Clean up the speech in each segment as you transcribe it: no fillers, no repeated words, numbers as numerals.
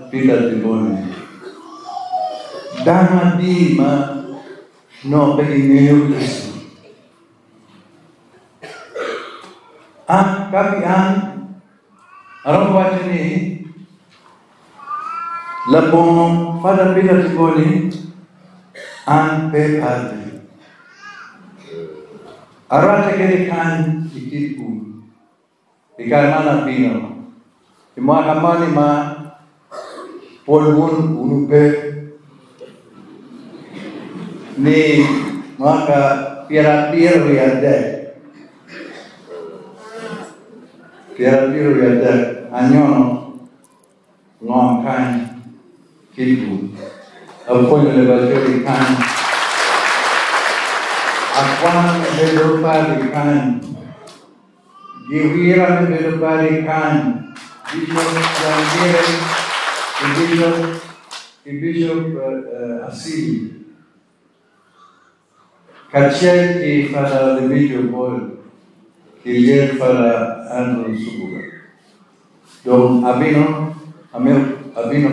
Peter Tibone. Dama di ma no pagingeo Kristo. Kami arong baca ni labong Father Peter Tibone ang pepati. Arata kirikan ikipu. Ikarmana pino. Imua kamani ma polun unupe ni maka piara-piara riada. Piara-piara riada anyono ngom kan kipu. Apoio levatori kan. Akuan levatori kan. Giwira levatori kan. Bishop Asili. Kacel ki para Lemito Paul, Kilier para Andrew Subuga. Donc abino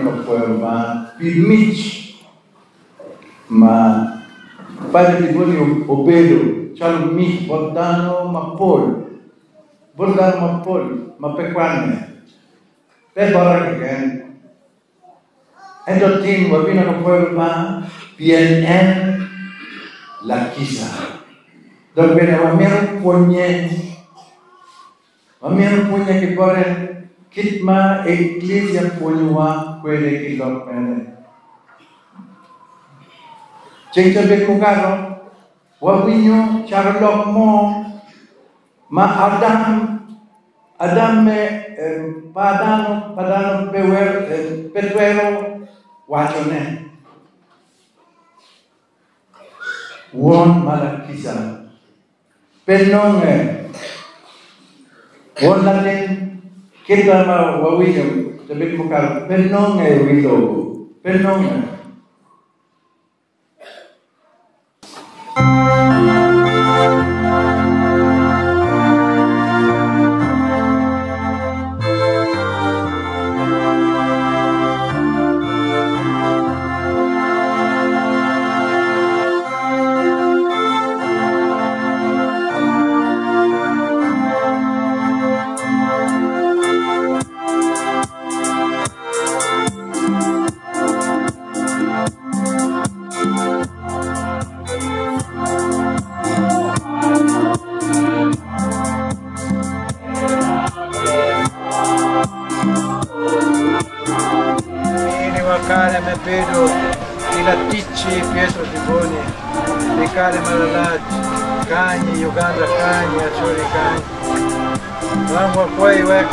kapuel ma pimich ma pada tibuni obedo chalu mich bordano ma Paul ma pekwane pe barak kan endo tim abino kapuel ma PNN la Kisa. Donc bene wamero punya che pare kitma ecclesia punya quelle che lo bene. Cengce be kugaro wawinyo charlok mo ma Adam padano petuero wachone. Won malakisa penonge won natin kita ma wawinyo sabit mo ka penonge wilo penonge Pedro Ilaticci Pietro Tibone Ricale Malalati Cagni Uganda Cagni Achori Cagni Ramwa Kwai Wek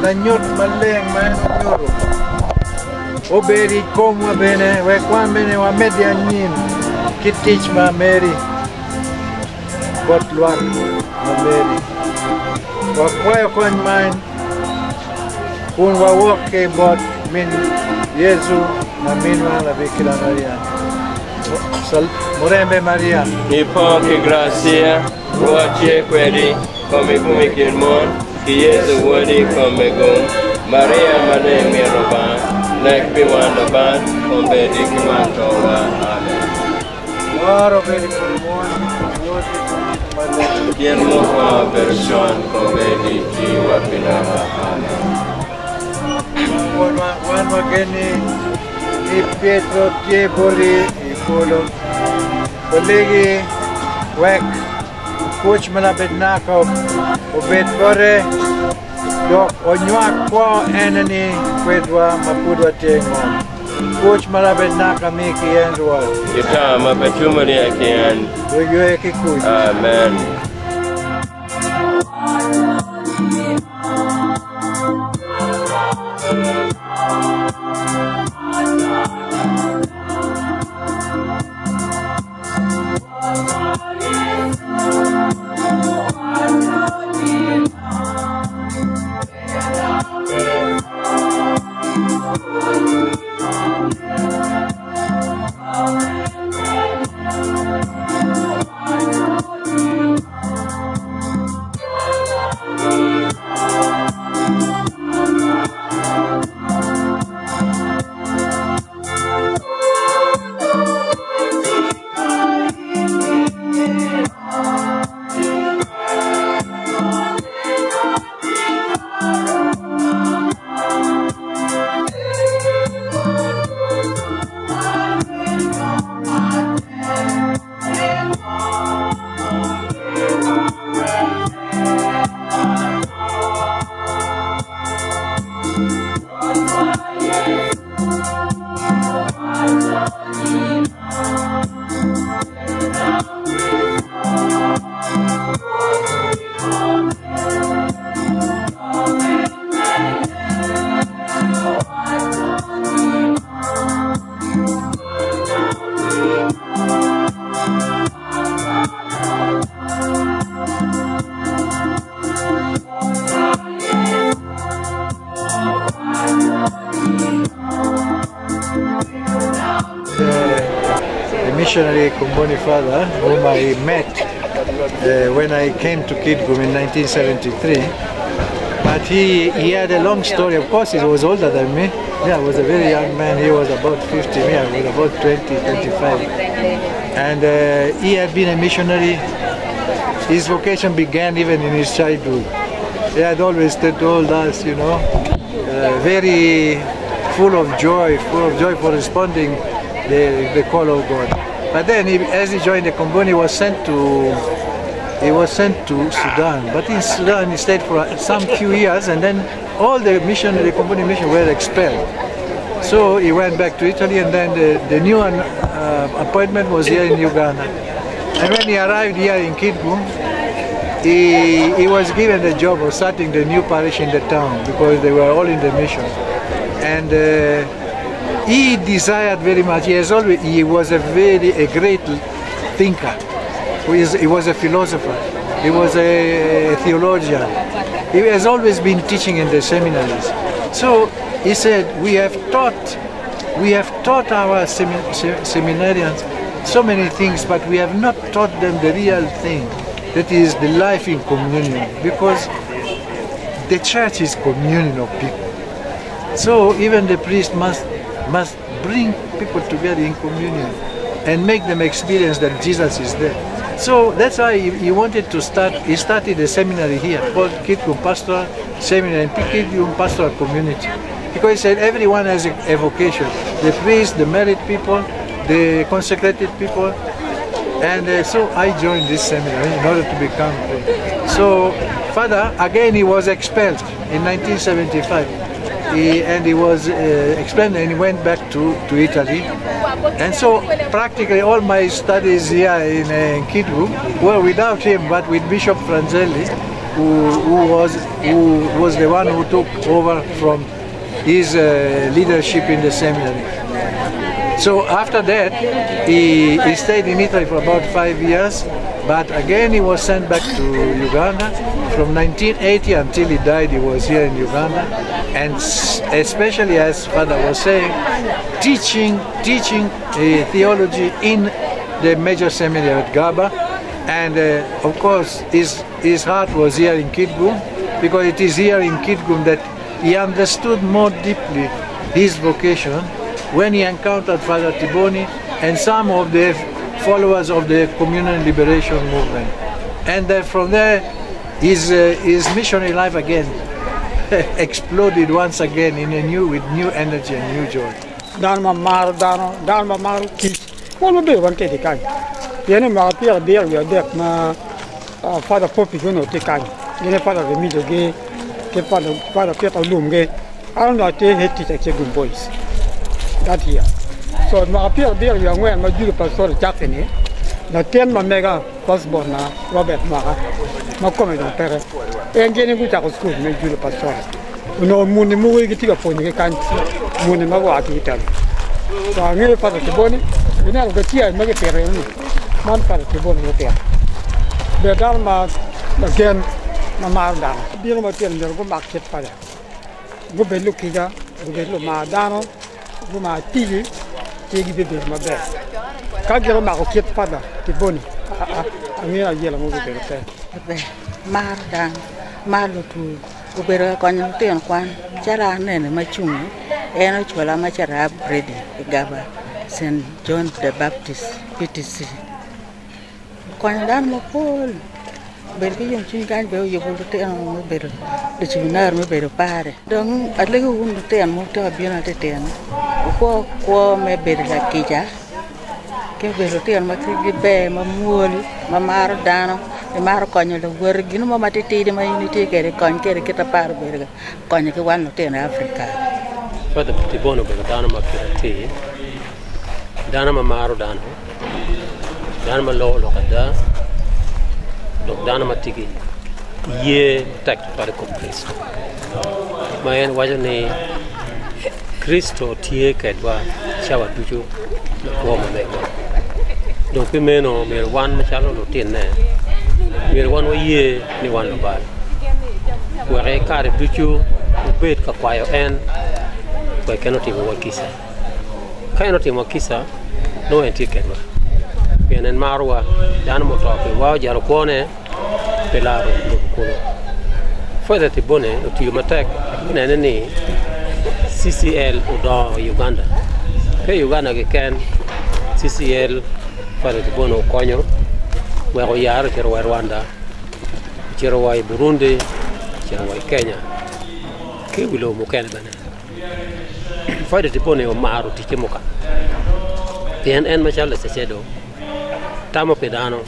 Danyut Maleng Man Yoro Oberi Komwa Bene Wek Wan Bene Wa Media Nin Kitich Ma Mary Botluan Ma Mary Wa Kwai Kwan Man Kun Wa Woke Bot Min Yesu Mamma la Bikira Maria. Morembe Maria. E poche grazie, ruoce quelli come che il mondo, che Gesù vuole come gun. Maria Mane mi roba, lei più quando va, come di che manto va. Amen. Oro per il mondo, che il mondo persona come di Dio pinava. Amen. One mageni. E Pietro Tieboli, e Polo, colleghi, Wek, Coach Malabednako, Obed Bore, Dok Onyak Kwa Enani, Kwedwa Mapudwa Tengon, Coach Malabednaka Miki Endwal. Kita mapachumari akian. Uyo Ekikuj. Amen. missionary Kumboni father, whom I met when I came to Kitgum in 1973. But he had a long story. Of course, he was older than me. Yeah, I was a very young man. He was about 50, me, I was about 20, 25. And he had been a missionary. His vocation began even in his childhood. He had always told us, you know, very full of joy for responding the call of God. But then, as he joined the Kumboni, he was sent to Sudan. But in Sudan, he stayed for some few years, and then all the Kumboni mission were expelled. So he went back to Italy, and then the new appointment was here in Uganda. And when he arrived here in Kitgum, he was given the job of starting the new parish in the town, because they were all in the mission. And he desired very much. He was a great thinker. He was a philosopher. He was a theologian. He has always been teaching in the seminaries. So he said, we have taught our seminarians so many things, but we have not taught them the real thing, that is the life in communion, because the church is communion of people. So even the priest must bring people together in communion and make them experience that Jesus is there. So that's why he wanted to start. He started a seminary here called Kitgum Pastoral Seminary and Kitgum Pastoral Community, because he said everyone has a vocation: the priests, the married people, the consecrated people. And so I joined this seminary in order to become. So Father, again, he was expelled in 1975. He was expelled, and he went back to Italy. And so practically all my studies here in Kitgum were without him, but with Bishop Franzelli, who was the one who took over from his leadership in the seminary. So after that, he stayed in Italy for about 5 years, but again he was sent back to Uganda. From 1980 until he died, he was here in Uganda, and especially, as Father was saying, teaching theology in the major seminary at Gaba. And of course, his heart was here in Kitgum, because it is here in Kitgum that he understood more deeply his vocation when he encountered Father Tiboni and some of the followers of the Communion Liberation Movement. And from there, his missionary life again exploded once again with new energy and new joy. Dharma Maru Kis. What be one take kind? Yene ma pia dear we are deck ma Father Poppy Guno take kind. Yene Father the middle gay, Father Peter Loom gay. I don't know they hate it good boys. That here. So ma pia dear we are when ma do pastor Jackson. Na 10 ma mega firstborn na Robert Mara. Ma come don pere. E ngene ku ta ko school me do pastor. No muni mu ge tiga poni ge kan muni ma wa ti tan. So ngene Father Tiboni, ina ga tia ma ge pere ni. Man Father Tiboni ge tia. Be dal ma again ma mar da. Bi no ma tia ndel go market pa. Go be lu ki ga, go be lu ma dano, go ma ti gi be ma be. Kagero ma ko ket Father Tiboni. Amira yela mo be te. Be mar dan malu tu ubera konyo ten kwan chara nene machung eno chola machara ready Gaba St. John the Baptist PTC konyo dan mo pol ber ki yung chingan be yo bulu ten mo ber de chinar mo ber pare dong atle ko un ten mo ta biona te ten ko me ber la kija ke ber ten ma ki be ma muol ma mar dano e maro konyo le wor gino mo matiti de ma unity kere kon kere kita par berga konyo ke wano te na Africa. Father Tibono be dana ma kirati dana ma maro dana ma lo kada dok dana ma tigi ye tak par ko Cristo ma en wajane Cristo tie kedwa chawa tuju ko ma me donc meno mer wan ma chalo lo tin ne mir wan wo ye ni wan lo ba ko re kare duchu bet ka kwayo en ko kenoti mo kisa no en tiket ba pienen marwa dan mo to pe wa jar ko ne pelaro ko fada ti bone o ti matek ne ni CCL udo Uganda ke Uganda ke ken CCL fada ti bono konyo wa ko yar ke Rwanda ke Burundi ke Kenya ke wilo mo ken bana fada ti bone o maru ti kemoka en machal se sedo tamo pedano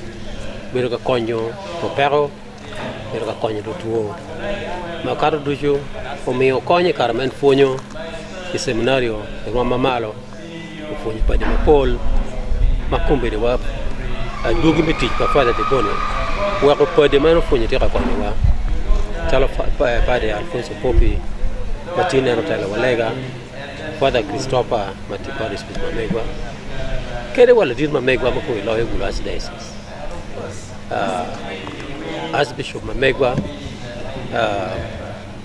bero ka konyo to pero bero ka konyo do tuo ma caro dujo o mio konyo carmen fonyo e seminario e mamma malo o fonyo pa de Paul ma kumbe de wa a dogi meti pa fada de bone wa ko pa de mano fonyo te ka konyo wa talo pa de Alfonso Popi Martina Rotella Walega Father Christopher Matiparis Mamegwa kede wala dir Mamegwa ma ko lo yegula diocese Archbishop Mamegwa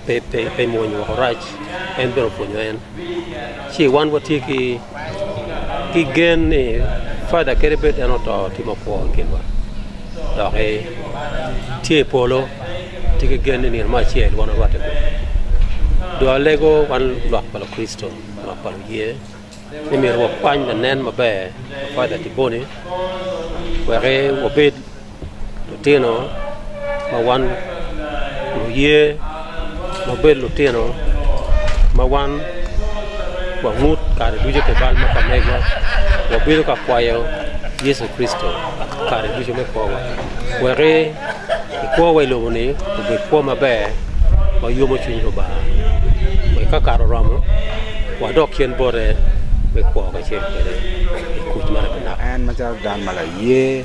pe monyo horaj en bero ponyo en chi wan wati ki gen ni Father kede bet enoto timo po kelwa do e tie polo tike gen ni ma chiel wana wate do lego wan lo palo Kristo lo palo ye ni mi ro kwany na nen mabe Father Tiboni were obed tino ma wan ye mobed lutino ma wan wa mut kare duje ke bal ma kamego wa bilu ka kwayo Yesu Kristo kare duje me ko were ko wa lo ni be ko mabe ma yo mo chinro ba we ka karo ramo wa dok yen bore be ko ka che kere ku mara na an ma jar dan mala ye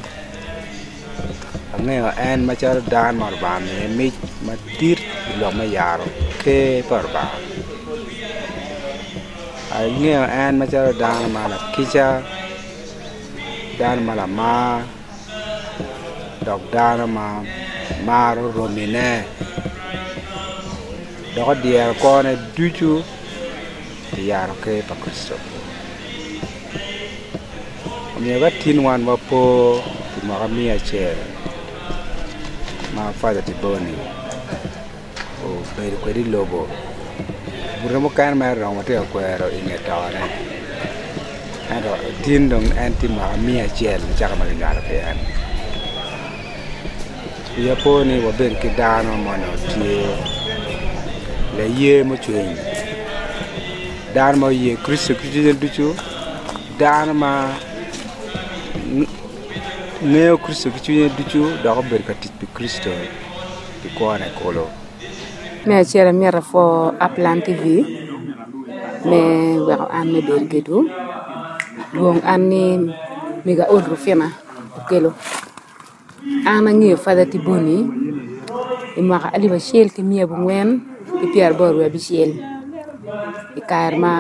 ngeo an ma jar dan mar ba me mi ma tir lo ma yaro ke par ba ai ngeo an ma jar dan mala kicha dan mala ma dok dan ma maro romine dok dia ko ne duju yaro ke pa Kristo mi ga tin wan wa po ma ga mi a che ma Father Tiboni o be ko di lobo buramo kan ma ro ma te ko ro inge ta ne ado tin dong anti ma mi a che le ja ma ga ke an ya po ni wa ben ki dano mo no tie le ye mo chuen dan mo ye Kristo Kristo duchu dan ma neo Kristo Kristo duchu da ko berkati bi Kristo di ko na kolo me chere mi rafo Aplan TV me wa an me bergedu luong anni mi ga odru fema kelo ana ngi Father Tiboni ima ali ba shel ke mi bu ngwen e Pierre Borwa bi shel e kair ma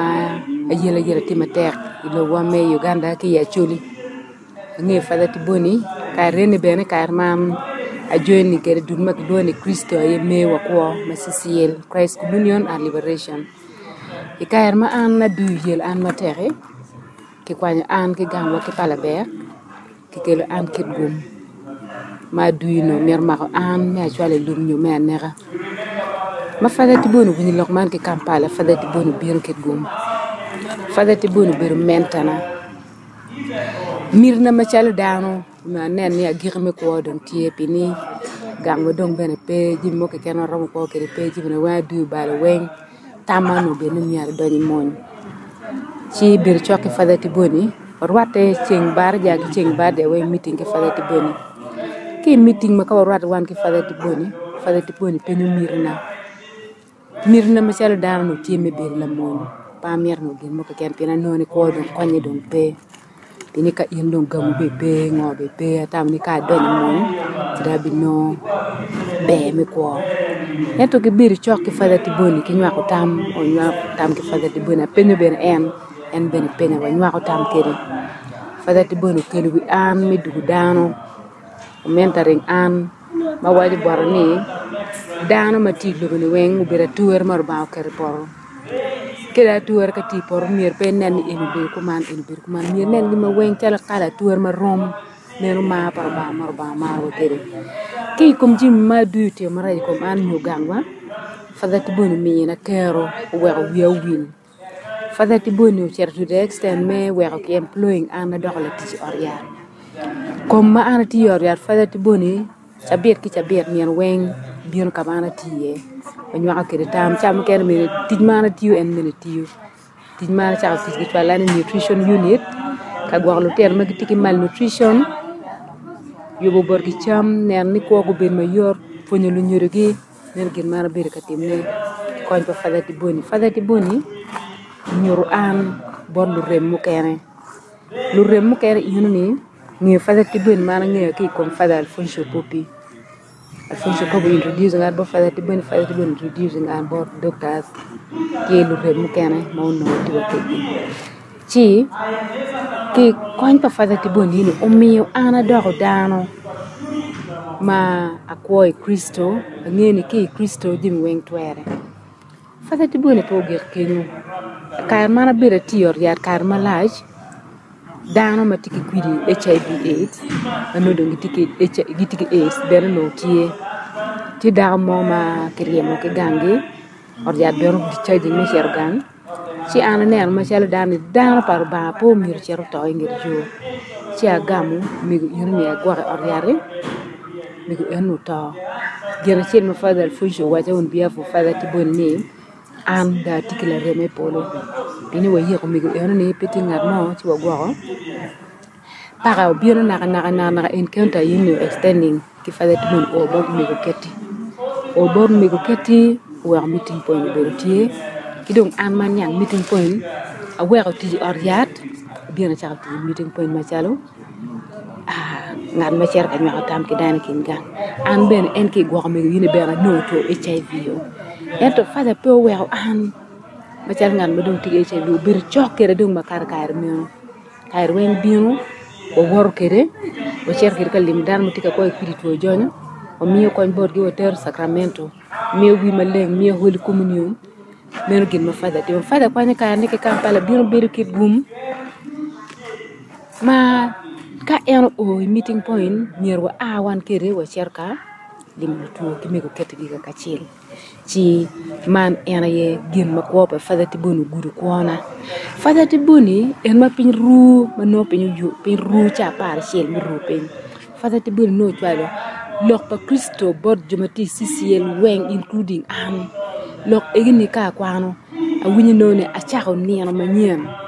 ajela timatek ilo wa me Uganda ki ya chuli ngi Father Tiboni kair rene bene kair ma a joini kere dun mak doni Kristo ye me wa ko ma CCL Christ Communion and Liberation e kair ma an na du yel an ma tere ki kwanya an ki gam wa ki palaber ki kelo an kit gum ma duino mer ma an me chwale lum ñu me nera ma Father Tiboni bu ñu lok man ki Kampala Father Tiboni biir kit gum Father Tiboni biir mentana mirna ma chal daano ma nen ya girme ko don tie pini gam dong bene pe ji mo ke keno rom ko ke pe ji bene wa du bala wen tamano be ni ñaar doñi moñ ci bir chokki Father Tiboni roate ceng bar jagi ceng bar de way meeting ke Father Tiboni ki meeting ma ka roate wan ki Father Tiboni pe ni mirna ma chal daano tie me bir la moñ pa mer no gen mo ke ken pina noni ko don koñe don pe ini ka yendong gamu bebe ngo bebe tam ni ka don mon da bino be me ko eto ke bir chok ke Father Tiboni ki nywa ko tam o nywa tam ke Father Tiboni penyo ben en ben penya wa nywa ko tam kere Father Tiboni kelu bi an mi dugu dano o mentoring an ma waji borni dano ma tiglo ni wen u bera tuer mar ba ko por keda tuer ka ti por mier pe nen inu bir kuman mier nen gi ma wen tala kala tuer ma rom nenu ma marba maro kere ki kom jim ma duty mara kom an ñu gangwa fadati boni mi na kero we win fadati boni cher to the extent me we are employing an doxala ti oriya kom ma an ti oriya fadati boni sabir ki sabir ñen weng bion kabana tiye ñu wax ke tam cham ken mi tijmana tiyu en mi tiyu tijmana cha ci ci wala nutrition unit ka gwaxlu ter ma tiki malnutrition yobo borgi cham nen ni ko ko ben ma yor foñu lu ñëru gi nen gën mara bir ka timne koñ fa fadati boni ñuru an bor lu rem mu kene yunu ni fadati boni mana ngi ki kom fadal foncho popi foncho ko introduce ngar bo fadati boni introduce ngar bo doctors ki lu rem mu kene mo no ti wakki ci ki koñ pa fadati boni ni o miyo ana doxo daano ma akoy Kristo ngeni ki Kristo dim weng twere fadati boni po ger kenyu kar mana bira tiyor yar kar malaj daano ma tiki kwidi HIV AIDS ano do tiki AIDS bere no tie ti da mo ma kriemo ke gangi or ya bero di chaji mi sergan ci ana ner ma chala dani daano par ba po mir chero to ngir jo ci agamu mi yuni agwa or yare mi go enu to gena ci ma fadal fujo waja on biya fo fadati bonni am da tikila reme polo bini wa yego mi go enu ni peti ngar no ci wa gwa para biyo na encounter yinu extending ki fadati bon o bo mi go keti wa meeting point berotie kidong an man yang meeting point a wero ti oriat biyo na ci meeting point ma chalo ngan ma cer ka ñu tam ki daan ki ngan an ben en ki go xam yene ben no to HIV yo eto fa da po wew an ma cer ngan ma dum ti HIV bir ciokere dum ma kar mi kayr wen biinu o wor kere o cer ki lim daan mu tika koy kirito jonyo o mi ko bor gi hotel Sacramento mi wi ma leng mi holy communion meno gin ma fa da kwa ni kayr ni ke kampala biinu bir ki bum ma ka eno o meeting point nierwa awan kere wa cerka lim to ki mego ketgi ka kachil ci man ena ye gin ma ko pa fadati bonu gudu kona fadati boni en ma pin ru ma no pin ru cha par chel mi ru pin fadati boni no twalo lok pa Kristo bod jumati CCL weng including am lok egini ka kwano a winyi no ne a chao ni ma nyen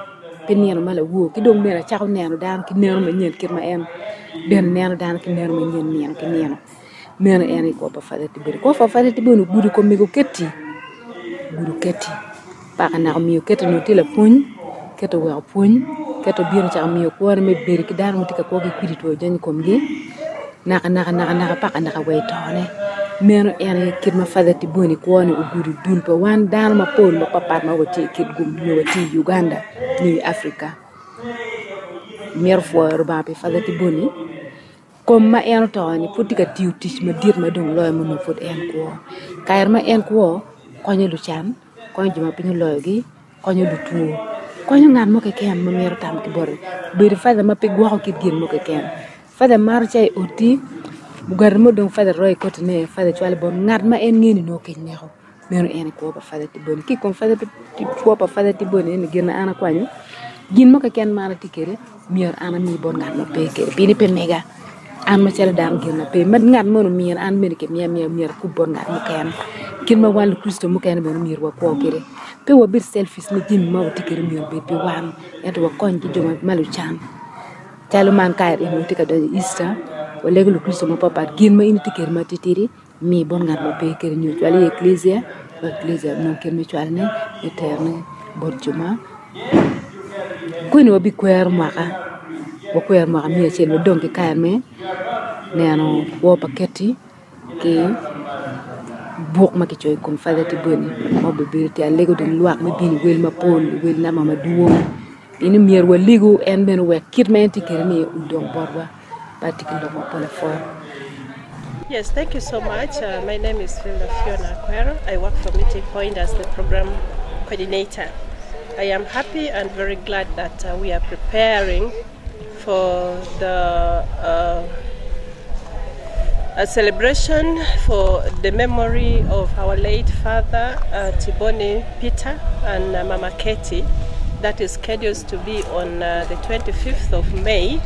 penien mala wo ki dong mera chaw neno dan ki neno ma nyen ki ma en ben neno dan ki neno ma nyen ki neno mena en ko pa fadati bir ko fa fadati bonu gudu ko mi go ketti pa na mi ketti no tela puñ keto wa puñ keto biir cha mi ko war me ber ki dan mo tika ko ki kudito jani ko mi naka pa na way tone mena en ki ma fadati boni ko ne gudu dul pa wan dan ma pol ma papa ma wati ki gum ni wati Uganda ni Africa mer fois ba pe fadati boni comme ma en toni putika tiutis ma dir ma dong loy mo no fot en ko kayr ma en ko ñu lu chan ko juma piñu loy gi ko ñu du tu ko ñu ngan mo ke ken ma mer tam ki bor be fada ma pe gwa ko ki gir mo ke ken fada mar chay oti bu gar mo dong fada roy ko ne fada twal bon ngat ma en ngeni no ke neexo mero en ko ba fadati boni ki kon fadati ko pa fadati boni ni gina ana kwañu gin mo ka ken mara tikere mier ana mi bon ngat no peke bini pe mega an ma cala daan gina pe mat ngat mo no mier an menike mier ku bon ngat mo ken kin ma wal Kristo mo ken ben mier wa ko kere pe wa bir selfish ni jim ma tikere mier be wan et wa koñ ci joma malu chan talu man kayr e mo tika do Easter o leglu Kristo mo papa gin ma ini tikere ma titiri mi bon ngat mo pe kere ñu wali ecclesia non ken mi twalne eterne borjuma kuni wabi kwer maka mi chel mo donki kayr me neno wo paketi ki buk ma ki choy kom fadati boni mo be birti a lego den luak me bini wel ma pol wel na mama duwo ini mier wa ligu en ben we kitmenti kerni udon borwa particular mo pole for. Yes, thank you so much. My name is Fiona Aquero. I work for Meeting Point as the program coordinator. I am happy and very glad that we are preparing for the a celebration for the memory of our late father, Tibone Peter, and Mama Katie. That is scheduled to be on the 25th of May.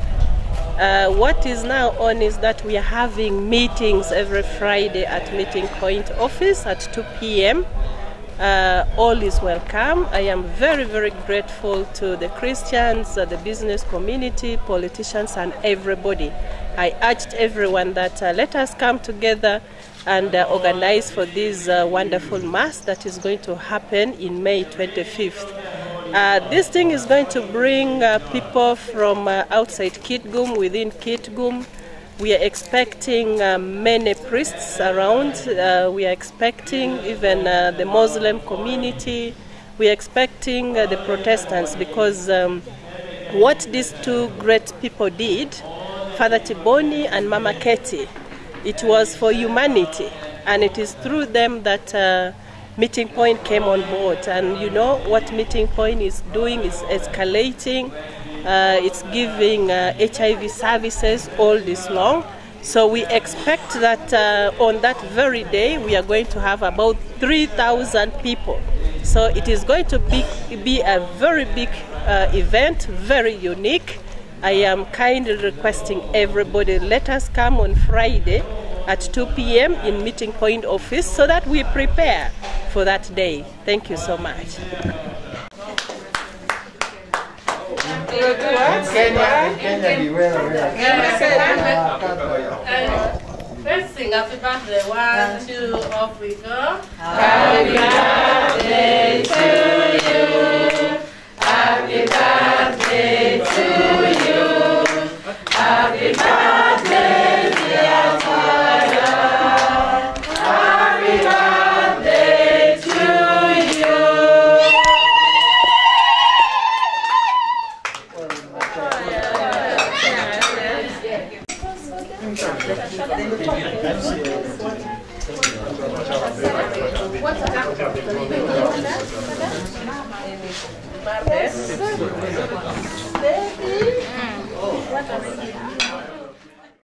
What is now on is that we are having meetings every Friday at Meeting Point office at 2 p.m. All is welcome. I am very, very grateful to the Christians, the business community, politicians, and everybody. I urged everyone that let us come together and organize for this wonderful mass that is going to happen in May 25th. This thing is going to bring people from outside Kitgum, within Kitgum. We are expecting many priests around. We are expecting even the Muslim community. We are expecting the Protestants, because what these two great people did, Father Tibone and Mama Katie, it was for humanity, and it is through them that Meeting Point came on board. And you know what Meeting Point is doing is escalating. It's giving HIV services all this long. So we expect that on that very day we are going to have about 3,000 people. So it is going to be a very big event, very unique. I am kindly requesting everybody, let us come on Friday at 2 p.m. in Meeting Point office so that we prepare for that day. Thank you so much. Let's sing happy birthday. 1, 2, off we go. Happy birthday to you. Happy birthday to you. Happy birthday, dear Father. Happy birthday to you. What's